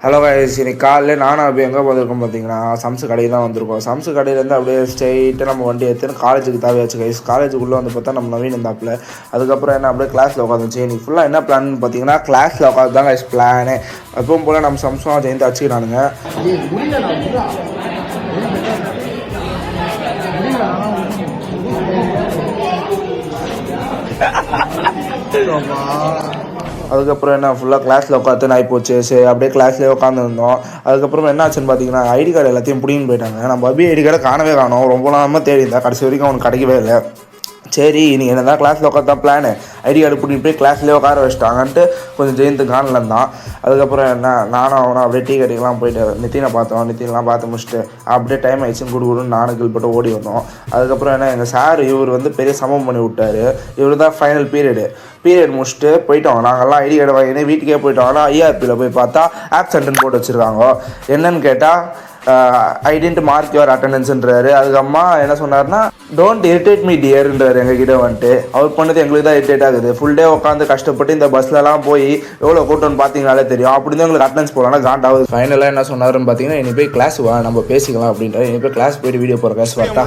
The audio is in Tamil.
ஹலோ கைஸ், இன்னைக்கு காலையில் நானும் அப்படியே எங்கே போயிருக்கோம் பார்த்தீங்கன்னா சம்சு கடைக்கு தான் வந்திருக்கோம். சம்சு கடையிலேருந்து அப்படியே ஸ்ட்ரெயிட்டாக நம்ம வண்டி எடுத்துன்னு காலேஜுக்கு தாவியாச்சு கைஸ். காலேஜுக்குள்ளே வந்து பார்த்தா நம்ம நவீன் இருந்தாப்பில். அதுக்கப்புறம் என்ன அப்படியே கிளாஸில் உட்காந்துச்சு. இன்னைக்கு ஃபுல்லாக என்ன பிளான் பார்த்தீங்கன்னா கிளாஸில் உட்காந்து தான் கைஸ் பிளானே. எப்பவும் போல் நம்ம சம்சும் ஜெயந்தி வச்சுக்கிறானுங்க. அதுக்கப்புறம் என்ன ஃபுல்லாக கிளாஸில் உட்காந்து ஆகிப்போச்சு. சரி அப்படியே கிளாஸ்லேயே உட்காந்துருந்தோம். அதுக்கப்புறம் என்ன ஆச்சுன்னு பார்த்தீங்கன்னா ஐடி கார்டு எல்லாத்தையும் பிடிங்கின்னு போயிட்டாங்க. நம்ம அபி ஐடி கார்டை காணவே காணோம். ரொம்ப நாளாக தேடி இருந்தால் கடைசி வரைக்கும் அவனுக்கு கிடைக்கவே இல்லை. சரி நீங்கள் என்ன தான் கிளாஸில் உட்காந்து பிளானு ஐடி கார்டு கூட்டிகிட்டு போய் கிளாஸ்லேயே உட்கார வச்சிட்டாங்கன்ட்டு கொஞ்சம் ஜெயந்த் காணல தான். அதுக்கப்புறம் என்ன நானும் அவனும் அப்படியே டீ கடைக்கெலாம் போயிட்டு நித்தினை பார்த்தோம். நித்தின்லாம் பார்த்து முடிச்சுட்டு அப்படியே டைம் ஆயிடுச்சுன்னு கொடுன்னு நானும் கிள்பட்டு ஓடி வந்தோம். அதுக்கப்புறம் என்ன எங்கள் சார் இவர் வந்து பெரிய சமம் பண்ணி விட்டார். இவர் தான் ஃபைனல் பீரியட் முடிச்சுட்டு போயிட்டோம். நாங்கள்லாம் ஐடி கார்டு வாங்கினே வீட்டுக்கே போயிட்டோம். ஆனால் ஐஆர்பியில் போய் பார்த்தா ஆப்சென்ட்னு போட்டு வச்சுருக்காங்க. என்னன்னு கேட்டால் ஐ டென்ட் மார்க் யுவர் அட்டண்டன்ஸ்ன்றாரு. அதுக்கு அம்மா என்ன சொன்னார்னா டோன்ட் இரிட்டேட் மீ டியர்ன்றாரு எங்ககிட்ட வந்துட்டு. அவர் பண்ணது எங்களுக்கு தான் இரிட்டேட் ஆகுது. ஃபுல் டே உட்காந்து கஷ்டப்பட்டு இந்த பஸ்லலாம் போய் எவ்வளோ கூட்டம்னு பார்த்தீங்கனாலே தெரியும். அப்படி தான் எங்களுக்கு அட்டண்டன்ஸ் போகலாம் காண்டாகுது. ஃபைனலாக என்ன சொன்னாருன்னு பார்த்தீங்கன்னா இனி போய் கிளாஸ் வா நம்ம பேசிக்கலாம் அப்படின்றாரு. இனி போய் கிளாஸ் போய்ட்டு வீடியோ போகிற கிளாஸ் வரட்டா.